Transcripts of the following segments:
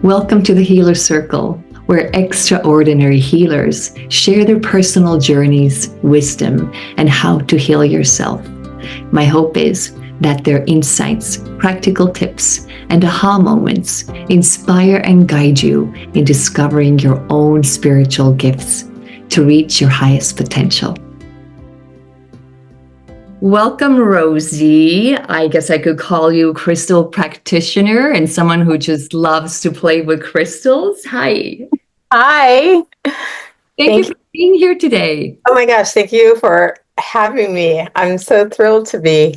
Welcome to the Healer Circle, where extraordinary healers share their personal journeys, wisdom, and how to heal yourself. My hope is that their insights, practical tips, and aha moments inspire and guide you in discovering your own spiritual gifts to reach your highest potential. Welcome, Rosie. I guess I could call you crystal practitioner and someone who just loves to play with crystals. Hi. Hi. Thank you for being here today. Oh my gosh, thank you for having me. I'm so thrilled to be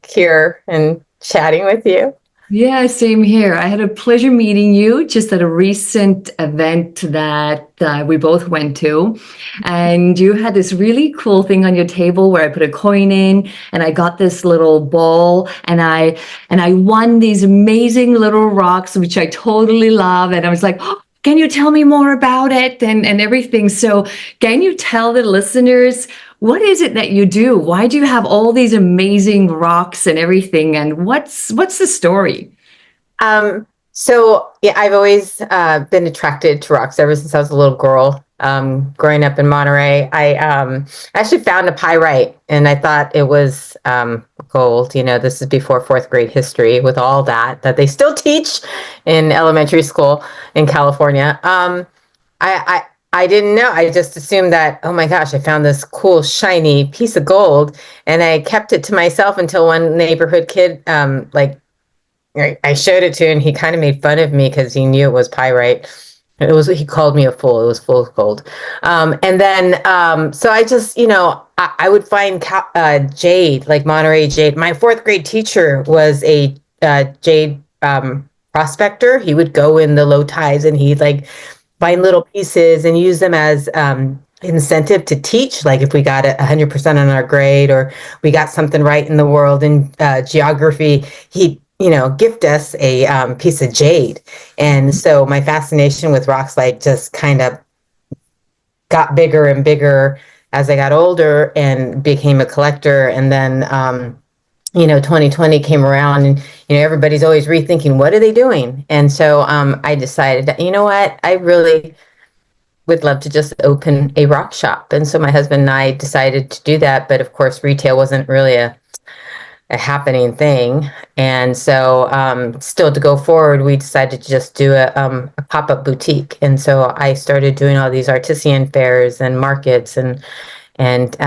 here and chatting with you. Yeah, same here. I had a pleasure meeting you just at a recent event that we both went to. And you had this really cool thing on your table where I put a coin in and I got this little ball and I won these amazing little rocks, which I totally love. And I was like, oh, can you tell me more about it and everything? So can you tell the listeners, what is it that you do? Why do you have all these amazing rocks and everything? And what's the story? I've always been attracted to rocks ever since I was a little girl. Growing up in Monterey, I actually found a pyrite and I thought it was gold. You know, this is before fourth grade history with all that they still teach in elementary school in California. I didn't know. I just assumed that, oh my gosh, I found this cool, shiny piece of gold. And I kept it to myself until one neighborhood kid, I showed it to, and he kind of made fun of me because he knew it was pyrite. He called me a fool. It was full of gold. So I just, I would find jade, like Monterey jade. My fourth grade teacher was a jade prospector. He would go in the low tides and he'd find little pieces and use them as incentive to teach. Like if we got 100% on our grade or we got something right in the world in geography, he'd gift us a piece of jade. And so my fascination with rocks just kind of got bigger and bigger as I got older and became a collector. And then 2020 came around and, everybody's always rethinking, what are they doing? And so I decided that, you know what, I really would love to just open a rock shop. And so my husband and I decided to do that. But of course, retail wasn't really a happening thing. And so still to go forward, we decided to just do a pop-up boutique. And so I started doing all these artisan fairs and markets and at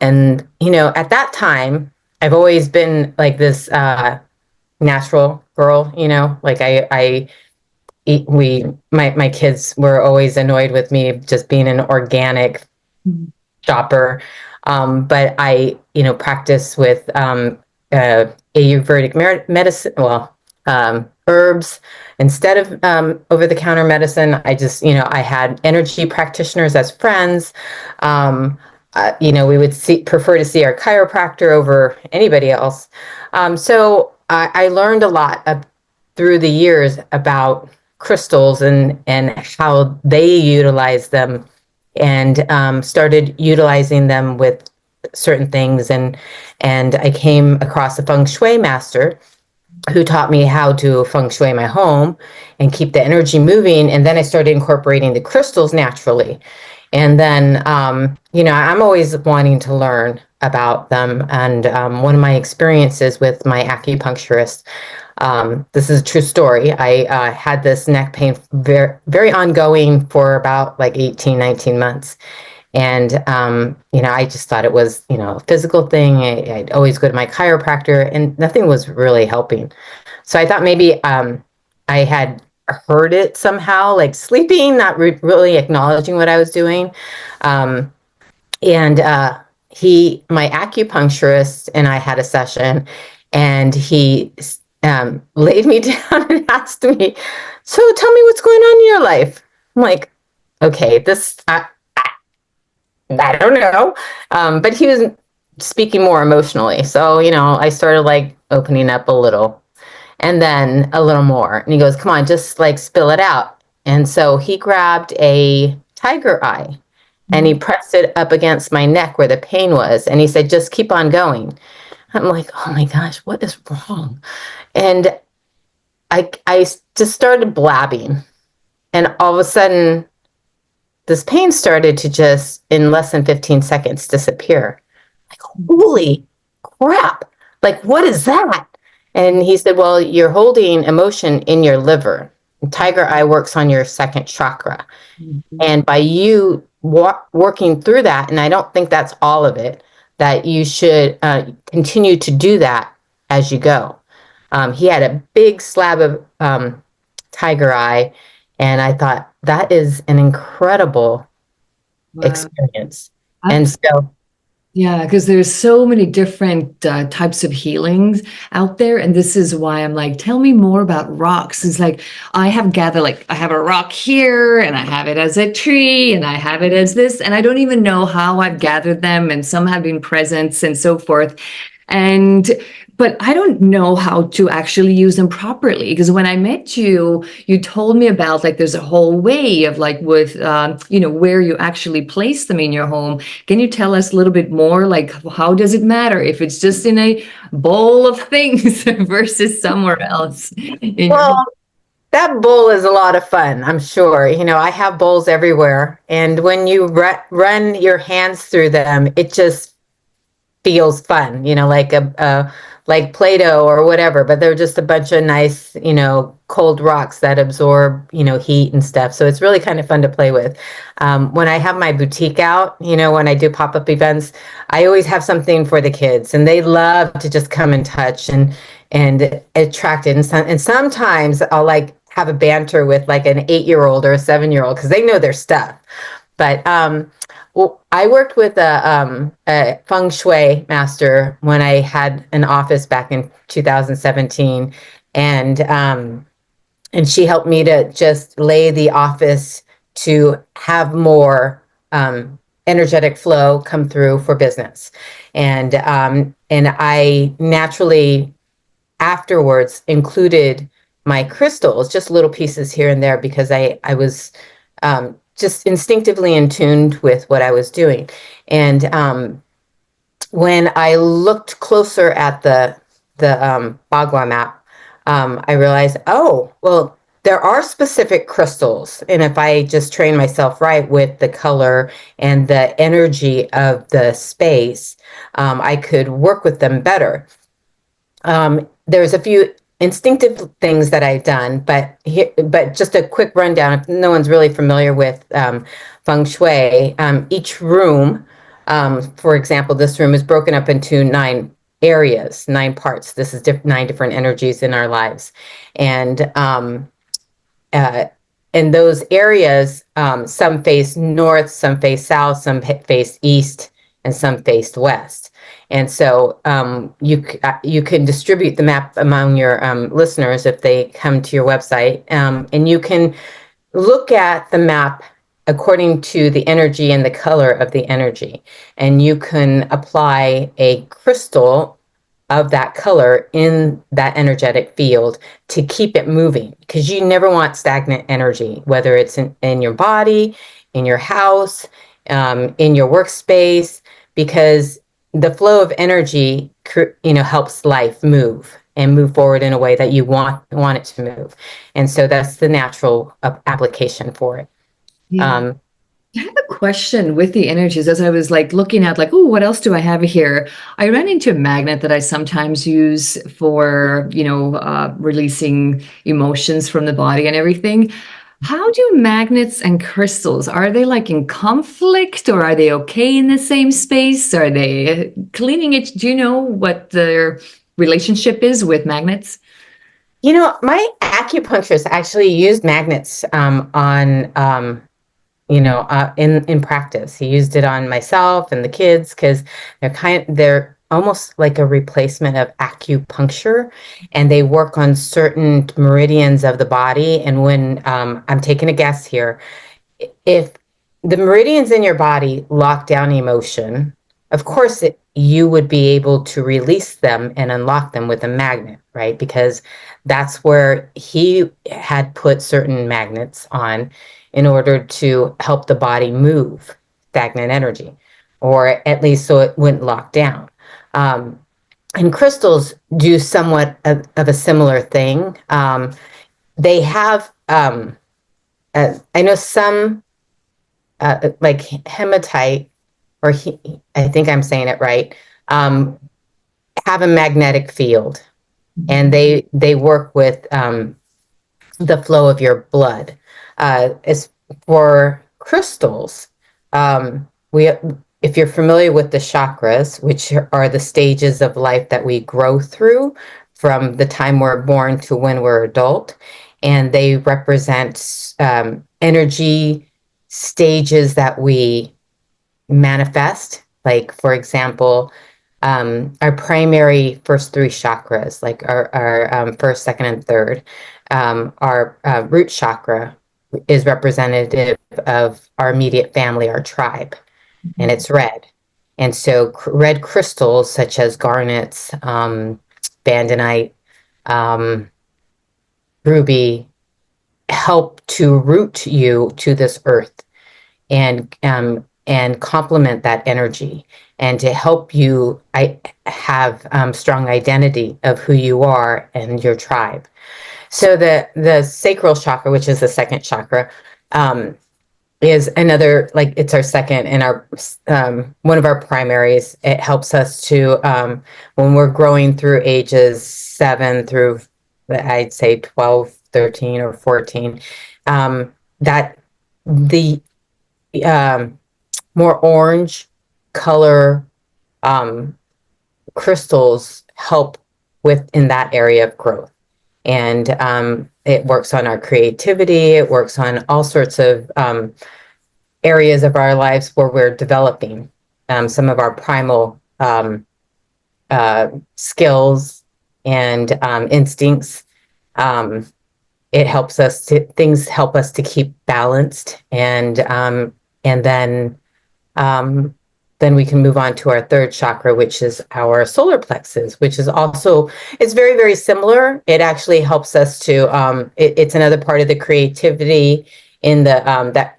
that time, I've always been like this natural girl, my kids were always annoyed with me just being an organic shopper. But I, practice with Ayurvedic medicine, herbs instead of over-the-counter medicine. I just, I had energy practitioners as friends. We would prefer to see our chiropractor over anybody else. So I learned a lot through the years about crystals and how they utilize them, and started utilizing them with certain things. And I came across a feng shui master who taught me how to feng shui my home and keep the energy moving. And then I started incorporating the crystals naturally. And then, I'm always wanting to learn about them. And one of my experiences with my acupuncturist, this is a true story. I had this neck pain very, very ongoing for about 18, 19 months. And, I just thought it was, a physical thing. I'd always go to my chiropractor and nothing was really helping. So I thought maybe I had heard it somehow, sleeping, not really acknowledging what I was doing. My acupuncturist and I had a session, and he laid me down and asked me, so tell me what's going on in your life. I'm like, okay, I don't know. But he was speaking more emotionally. So, I started opening up a little and then a little more. And he goes, come on, just spill it out. And so he grabbed a tiger eye and he pressed it up against my neck where the pain was. And he said, just keep on going. I'm like, oh my gosh, what is wrong? And I just started blabbing, and all of a sudden, this pain started to just, in less than 15 seconds, disappear. Like, holy crap! Like, what is that? And he said, well, you're holding emotion in your liver. Tiger Eye works on your second chakra. Mhm. And by you working through that, and I don't think that's all of it, that you should continue to do that as you go. He had a big slab of tiger eye, and I thought that is an incredible Wow. experience. And so, Yeah, because there's so many different types of healings out there, and this is why I'm like, tell me more about rocks. It's like I have gathered, like I have a rock here, and I have it as a tree, and I have it as this, and I don't even know how I've gathered them, and some have been presents and so forth. And but I don't know how to actually use them properly because when I met you, you told me about like there's a whole way of like with where you actually place them in your home. Can you tell us a little bit more? Like, how does it matter if it's just in a bowl of things versus somewhere else in your home? well, that bowl is a lot of fun, I'm sure. I have bowls everywhere, and when you run your hands through them, it just feels fun, like like Play-Doh or whatever, but they're just a bunch of nice, cold rocks that absorb, heat and stuff. So it's really kind of fun to play with. When I have my boutique out, when I do pop-up events, I always have something for the kids, and they love to just come and touch and attract it. And sometimes I'll like have a banter with like an 8-year-old or a 7-year-old because they know their stuff. But well, I worked with a feng shui master when I had an office back in 2017, and she helped me to just lay the office to have more energetic flow come through for business, and I naturally afterwards included my crystals, just little pieces here and there, because I was just instinctively in tune with what I was doing. And when I looked closer at the Bagua map, I realized, oh, well, there are specific crystals, and if I just train myself right with the color and the energy of the space, I could work with them better. There's a few instinctive things that I've done, but just a quick rundown. If no one's really familiar with feng shui, each room, for example, this room is broken up into 9 areas, 9 parts. This is 9 different energies in our lives, and uh, in those areas, some face north, some face south, some face east, and some face west. And so you can distribute the map among your listeners if they come to your website, and you can look at the map according to the energy and the color of the energy, and you can apply a crystal of that color in that energetic field to keep it moving, because you never want stagnant energy, whether it's in your body, in your house, in your workspace, because the flow of energy helps life move forward in a way that you want it to move. And so that's the natural application for it. Yeah. um, I have a question with the energies as I was like looking at like, oh, what else do I have here? I ran into a magnet that I sometimes use for, releasing emotions from the body and everything. How do magnets and crystals, are they like in conflict or are they okay in the same space? Are they cleaning it? Do you know what their relationship is with magnets? my acupuncturist actually used magnets on in practice. He used it on myself and the kids because they're almost like a replacement of acupuncture, and they work on certain meridians of the body. And when I'm taking a guess here, if the meridians in your body lock down emotion, of course you would be able to release them and unlock them with a magnet, right? Because that's where he had put certain magnets on in order to help the body move stagnant energy, or at least so it wouldn't lock down. Um, And crystals do somewhat of a similar thing. They have, I know some, like hematite, or I think I'm saying it right, have a magnetic field, and they work with the flow of your blood. As for crystals, we if you're familiar with the chakras, which are the stages of life that we grow through from the time we're born to when we're adult, and they represent energy stages that we manifest. Like, for example, our primary first three chakras, like our first, second, and third, our root chakra is representative of our immediate family, our tribe, and it's red. And so red crystals such as garnets, bandonite, um, ruby help to root you to this earth, and complement that energy, and to help you have strong identity of who you are and your tribe. So the sacral chakra, which is the second chakra, is another, like, it's our second and our one of our primaries. It helps us to when we're growing through ages 7 through, I'd say, 12, 13, or 14, that the more orange color crystals help with in that area of growth. And it works on our creativity. It works on all sorts of areas of our lives where we're developing some of our primal skills and instincts. It helps us to, things help us to keep balanced, and then we can move on to our third chakra, which is our solar plexus, which is also, it's very, very similar. It actually helps us to, it's another part of the creativity in the, that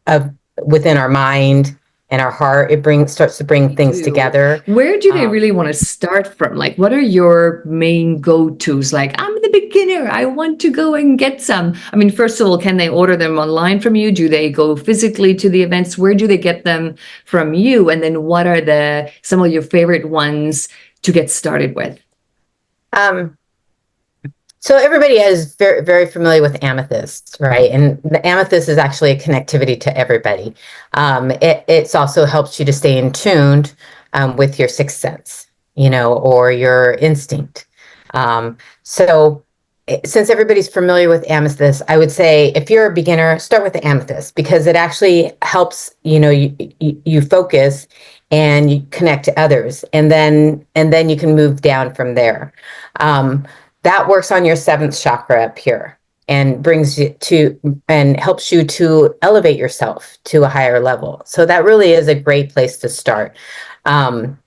of within our mind and our heart. It starts to bring things together. Where do they really want to start from? Like, what are your main go-tos? Like, I'm the beginner, I want to go and get some. I mean, first of all, can they order them online from you? Do they go physically to the events? Where do they get them from you? And then what are some of your favorite ones to get started with? So everybody is very, very familiar with amethyst, right? And the amethyst is actually a connectivity to everybody. It's also helps you to stay in tuned with your sixth sense, or your instinct. So since everybody's familiar with amethyst, I would say if you're a beginner, start with the amethyst, because it actually helps, you focus and you connect to others, and then you can move down from there. That works on your seventh chakra up here, and brings you to, and helps you to elevate yourself to a higher level. So that really is a great place to start. And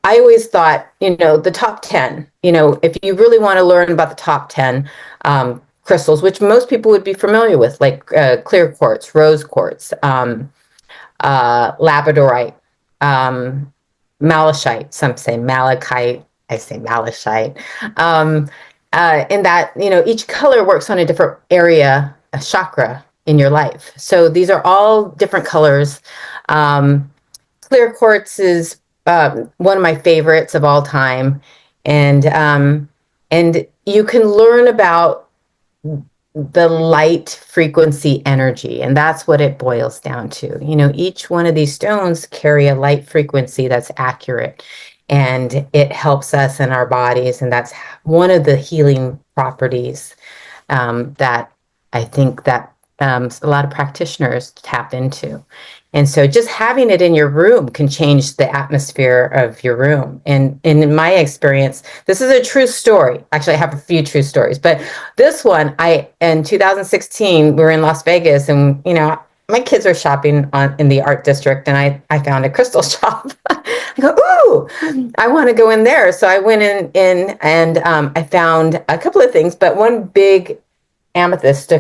I always thought, the top 10, if you really want to learn about the top 10 crystals, which most people would be familiar with, like clear quartz, rose quartz, labradorite, malachite, some say malachite, I say malachite. In that, each color works on a different area, a chakra in your life. So these are all different colors. Clear quartz is one of my favorites of all time. And you can learn about the light frequency energy, and that's what it boils down to. Each one of these stones carry a light frequency that's accurate, and it helps us in our bodies, and that's one of the healing properties that I think that a lot of practitioners tap into. And so just having it in your room can change the atmosphere of your room. And in my experience, this is a true story. Actually, I have a few true stories, but this one, in 2016, we were in Las Vegas, and, my kids were shopping in the art district, and I found a crystal shop. I go, ooh, I want to go in there. So I went in and I found a couple of things, but one big amethyst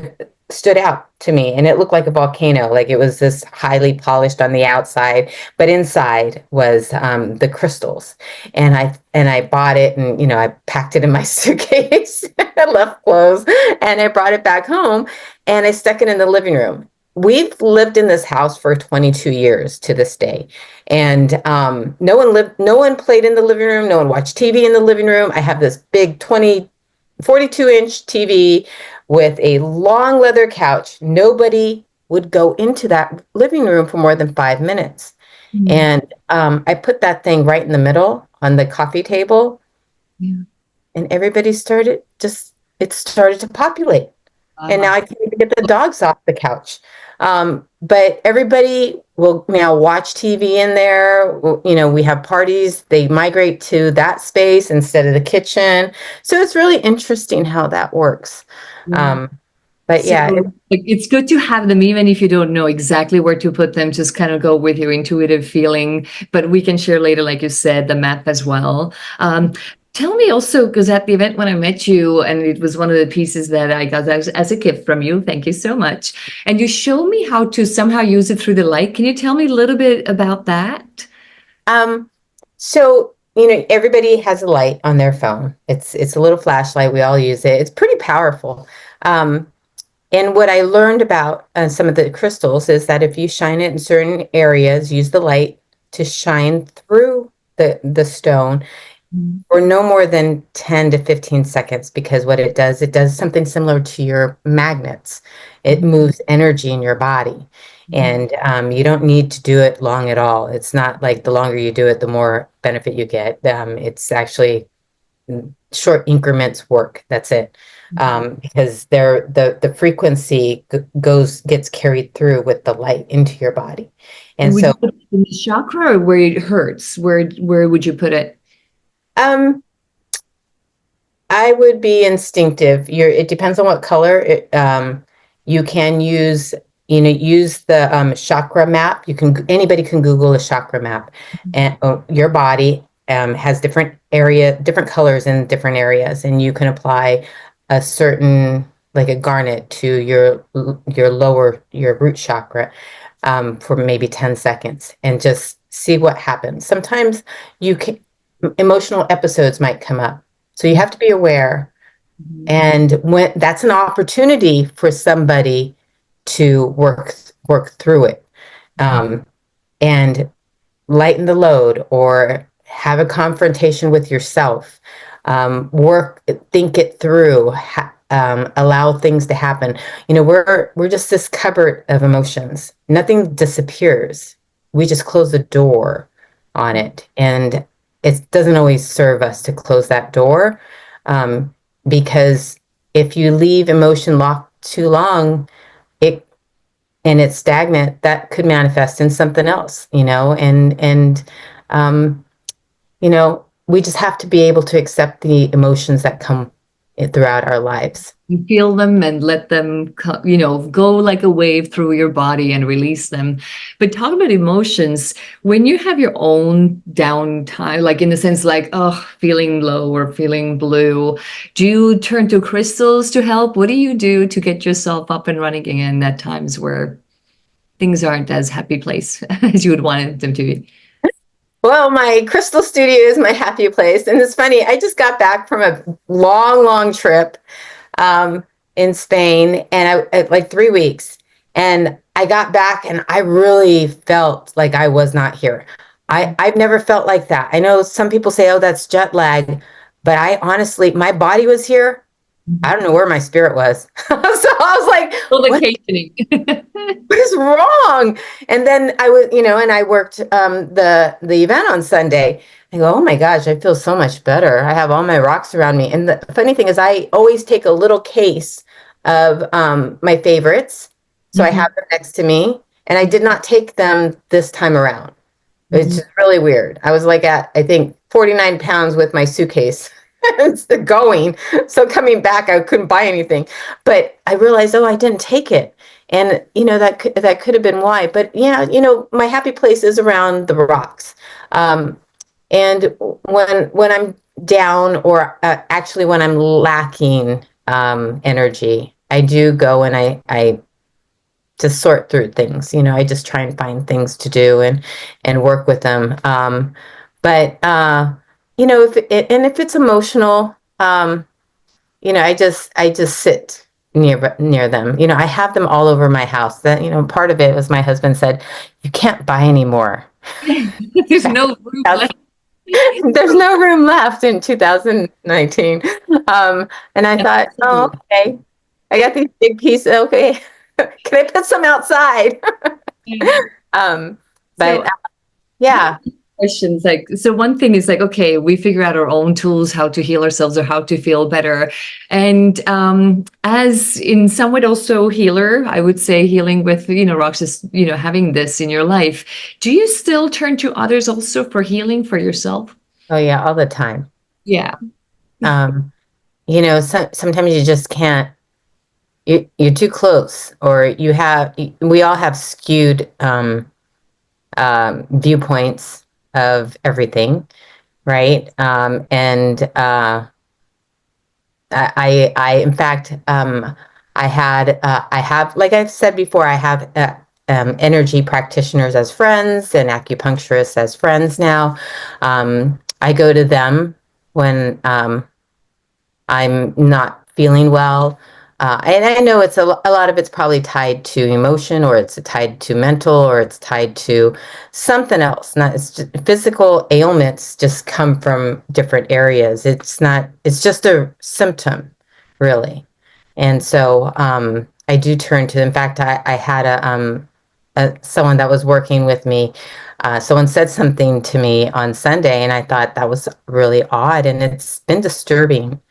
stood out to me, and it looked like a volcano. Like it was this highly polished on the outside, but inside was the crystals. And I bought it, and I packed it in my suitcase. I left clothes, and I brought it back home, and I stuck it in the living room. We've lived in this house for 22 years to this day, and no one played in the living room. No one watched TV in the living room. I have this big 42-inch TV with a long leather couch. Nobody would go into that living room for more than 5 minutes. Mm. And I put that thing right in the middle on the coffee table, Yeah. and it started to populate. And now Wow. I can't even get the dogs off the couch. But everybody will now watch TV in there. We have parties. They migrate to that space instead of the kitchen. So it's really interesting how that works. Yeah. Um, but So yeah, like, it's good to have them, even if you don't know exactly where to put them, just kind of go with your intuitive feeling. But we can share later, like you said, the map as well. Tell me also, because at the event when I met you, and it was one of the pieces that I got as a gift from you, thank you so much. And you showed me how to somehow use it through the light. Can you tell me a little bit about that? um, everybody has a light on their phone. It's a little flashlight. We all use it. It's pretty powerful. Um, And what I learned about some of the crystals is that if you shine it in certain areas, use the light to shine through the stone Mm. for no more than 10 to 15 seconds, because what it does something similar to your magnets. It moves energy in your body. And you don't need to do it long at all. It's not like the longer you do it, the more benefit you get. It's actually short increments work. That's it. Because the frequency gets carried through with the light into your body. And And would so you put it in the chakra or where it hurts? Where would you put it? um I would be instinctive. It depends on what color. You can use the chakra map. Anybody can Google a chakra map, and your body has different colors in different areas, and you can apply a certain, like a garnet to your root chakra for maybe 10 seconds, and just see what happens. Sometimes you can emotional episodes might come up, so you have to be aware. Mhm. And when that's an opportunity for somebody to work through it, um, and lighten the load, or have a confrontation with yourself. Think it through. Allow things to happen. We're just this cupboard of emotions. Nothing disappears. We just close the door on it, and it doesn't always serve us to close that door, um, because if you leave emotion locked too long, it and it's stagnant, that could manifest in something else, um, we just have to be able to accept the emotions that come throughout our lives. You feel them and let them, go like a wave through your body and release them. But talk about emotions. When you have your own downtime, like in the sense like, oh, feeling low or feeling blue, do you turn to crystals to help? What do you do to get yourself up and running again at times where things aren't as happy place as you would want them to be? Well, my crystal studio is my happy place. And it's funny, I just got back from a long, long trip um, in Spain, and like 3 weeks. And I got back, and I really felt like I was not here. I've never felt like that. I know some people say, oh, that's jet lag. But I honestly, my body was here. I don't know where my spirit was. So I was like, Well, what vacationing. what is wrong? And then and I worked the event on Sunday. I go, oh my gosh, I feel so much better. I have all my rocks around me. And the funny thing is, I always take a little case of my favorites. So I Mhm. have them next to me. And I did not take them this time around. It's Mhm. just really weird. I was like at, I think, 49 pounds with my suitcase. It's going. So coming back, I couldn't buy anything. But I realized, oh, I didn't take it. And, that could have been why. But yeah, my happy place is around the rocks. And when I'm down, or actually when I'm lacking energy, I do go and I just sort through things. I just try and find things to do and work with them. But if it's emotional, I just sit near them. I have them all over my house. That part of it was my husband said, "You can't buy any more." There's no room left. There's no room left in 2019. And I thought, oh, okay, I got these big pieces. Okay, can I put some outside? um, So but yeah. questions like, so one thing is like, okay, we figure out our own tools how to heal ourselves or how to feel better, and as in some way also healer, I would say healing with Roxas, having this in your life, do you still turn to others also for healing for yourself? Oh yeah, all the time. Yeah. Um, sometimes you just can't. You're too close, or we all have skewed viewpoints of everything, right? And in fact, I have, like I've said before, I have energy practitioners as friends and acupuncturists as friends now. I go to them when I'm not feeling well. And I know it's a lot of it's probably tied to emotion, or it's tied to mental, or it's tied to something else. Not it's just, physical ailments just come from different areas. It's just a symptom, really. And so I do turn to. In fact, I had someone that was working with me. Someone said something to me on Sunday, and I thought that was really odd, and it's been disturbing.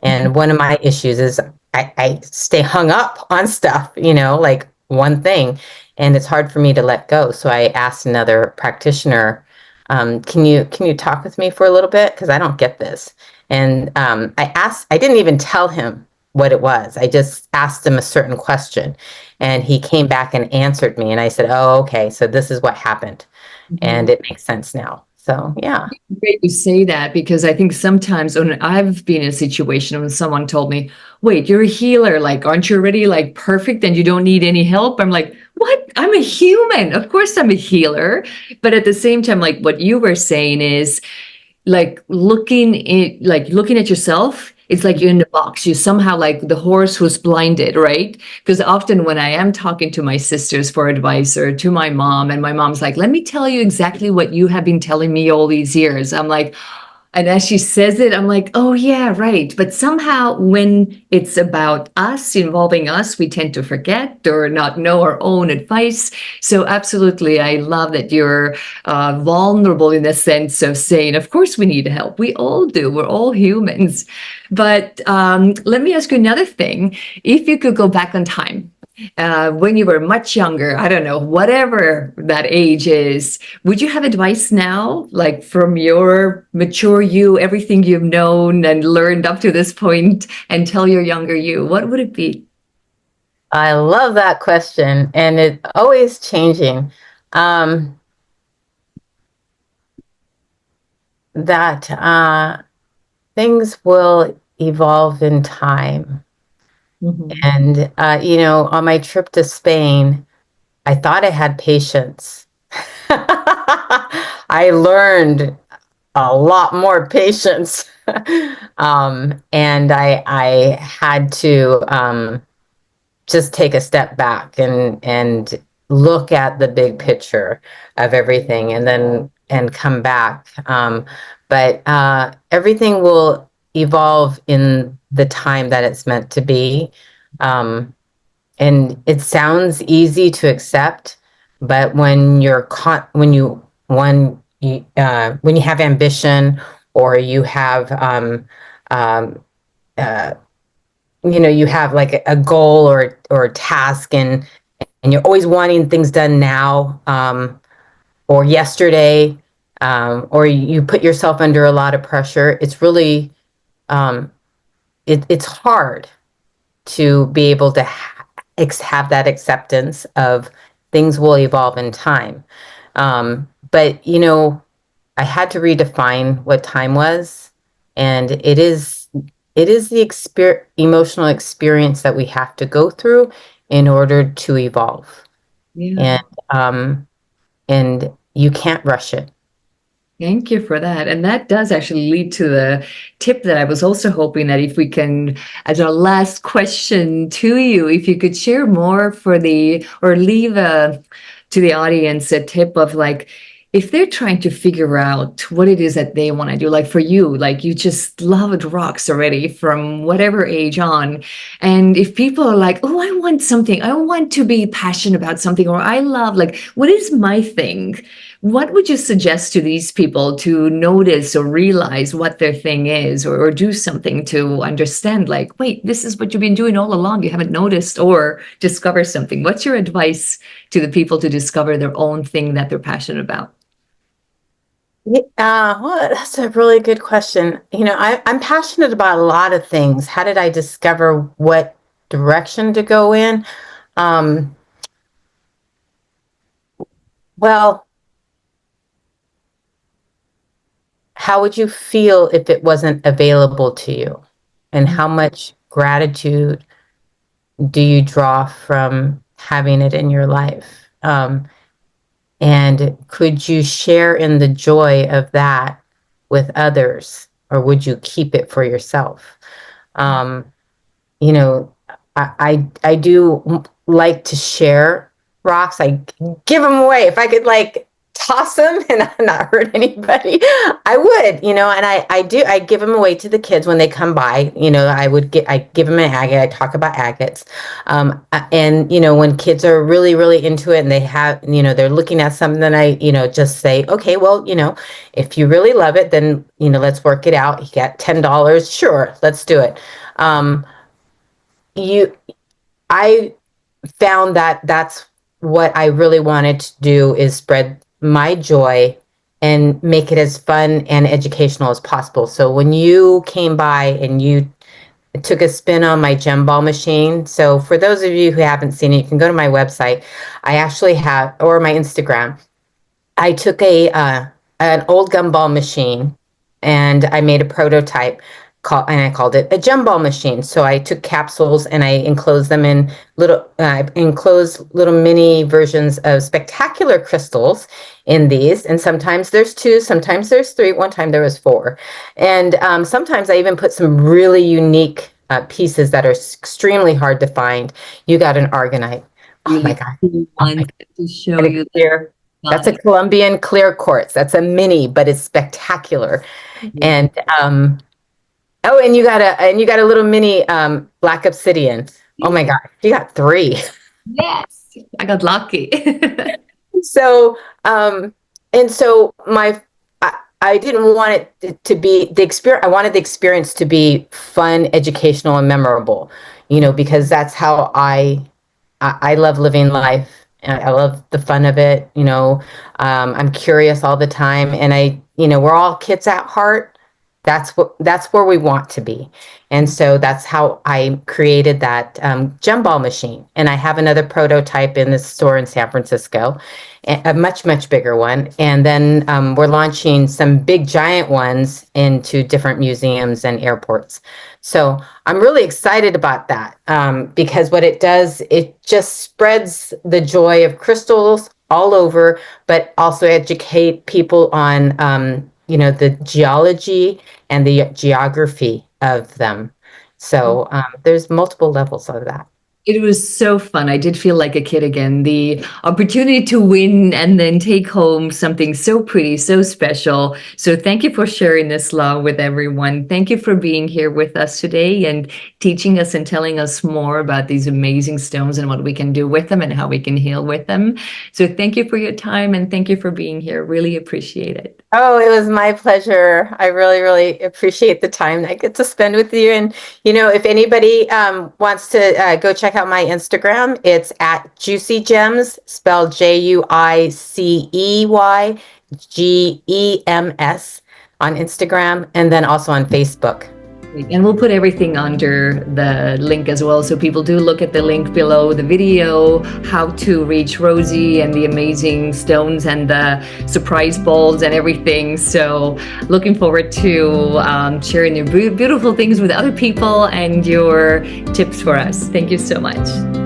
And one of my issues is I stay hung up on stuff, like one thing, and it's hard for me to let go. So I asked another practitioner, can you talk with me for a little bit? Because I don't get this. And I didn't even tell him what it was. I just asked him a certain question, and he came back and answered me. And I said, oh, okay, so this is what happened. Mhm. And it makes sense now. So, yeah. Great you say that, because I think sometimes when I've been in a situation when someone told me, wait, you're a healer, like, aren't you already like perfect and you don't need any help? I'm like, what? I'm a human. Of course I'm a healer. But at the same time, like what you were saying is looking at yourself, it's like you're in the box. You somehow like the horse who's blinded, right? Because often when I am talking to my sisters for advice, or to my mom, and my mom's like, let me tell you exactly what you have been telling me all these years, I'm like, and as she says it, I'm like, oh, yeah, right. But somehow when it's about us, involving us, we tend to forget or not know our own advice. So, absolutely, I love that you're vulnerable in the sense of saying, of course, we need help. We all do. We're all humans. But let me ask you another thing. If you could go back on time, when you were much younger, I don't know, whatever that age is, would you have advice now, like from your mature you, everything you've known and learned up to this point, and tell your younger you? What would it be? I love that question, and it's always changing. Um, that things will evolve in time. Mhm. And, on my trip to Spain, I thought I had patience. I learned a lot more patience. And I had to just take a step back and look at the big picture of everything, and then and come back. But everything will evolve in the time that it's meant to be. Um, and it sounds easy to accept, but when you have ambition, or you have um, uh, you have like a goal or a task, and you're always wanting things done now, or yesterday, or you put yourself under a lot of pressure. It's really um, it's hard to be able to have that acceptance of things will evolve in time. But I had to redefine what time was, and it is. it is the emotional experience that we have to go through in order to evolve. Yeah. And and you can't rush it. Thank you for that. And that does actually lead to the tip that I was also hoping that if we can, as our last question to you, if you could share more for or leave to the audience a tip of like, if they're trying to figure out what it is that they want to do, like for you, like you just loved rocks already from whatever age on. And if people are like, oh, I want something, I want to be passionate about something, or I love, like, what is my thing? What would you suggest to these people to notice or realize what their thing is, or do something to understand, like, wait, this is what you've been doing all along. You haven't noticed, or discover something. What's your advice to the people to discover their own thing that they're passionate about? Well, that's a really good question. I'm passionate about a lot of things. How did I discover what direction to go in? Um, well, how would you feel if it wasn't available to you? And how much gratitude do you draw from having it in your life? And could you share in the joy of that with others, or would you keep it for yourself? Um, you know, I do like to share rocks. I give them away. If I could like toss them and not hurt anybody, I would, and I give them away to the kids when they come by. I give them an agate. I talk about agates. And when kids are really, really into it and they have, they're looking at something, then I, just say, okay, well, if you really love it, then, let's work it out. You got $10. Sure. Let's do it. You I found that that's what I really wanted to do, is spread my joy and make it as fun and educational as possible. So when you came by and you took a spin on my GEMBALL machine, so for those of you who haven't seen it, you can go to my website. I actually have, or my Instagram. I took an old gumball machine and I made a prototype and I called it a GEMBALL machine. So I took capsules and I enclosed them in enclosed little mini versions of spectacular crystals in these. And sometimes there's two, sometimes there's three. One time there was four. And sometimes I even put some really unique pieces that are extremely hard to find. You got an argonite. Oh my Really God. cool Oh my one to show God. you Clear. That's a that. Colombian clear quartz. That's a mini, but it's spectacular. Yeah. And oh, and you got a little mini black obsidian. Oh my God, you got three. Yes, I got lucky. So and so I didn't want it to be the experience. I wanted the experience to be fun, educational, and memorable. Because that's how I love living life. I love the fun of it. I'm curious all the time, and we're all kids at heart. That's where we want to be, and so that's how I created that GEMBALL machine. And I have another prototype in this store in San Francisco, a much bigger one. And then we're launching some big giant ones into different museums and airports. So I'm really excited about that because what it does, it just spreads the joy of crystals all over, but also educate people on, the geology and the geography of them. So there's multiple levels of that. It was so fun. I did feel like a kid again. The opportunity to win and then take home something so pretty, so special. So thank you for sharing this love with everyone. Thank you for being here with us today and teaching us and telling us more about these amazing stones and what we can do with them and how we can heal with them. So thank you for your time and thank you for being here. Really appreciate it. Oh, it was my pleasure. I really, really appreciate the time I get to spend with you. And, if anybody wants to go check out my Instagram, it's at Juicy Gems, spelled JUICEYGEMS on Instagram, and then also on Facebook. And we'll put everything under the link as well. So people do look at the link below the video, how to reach Rosie and the amazing stones and the surprise balls and everything. So looking forward to sharing your beautiful things with other people and your tips for us. Thank you so much.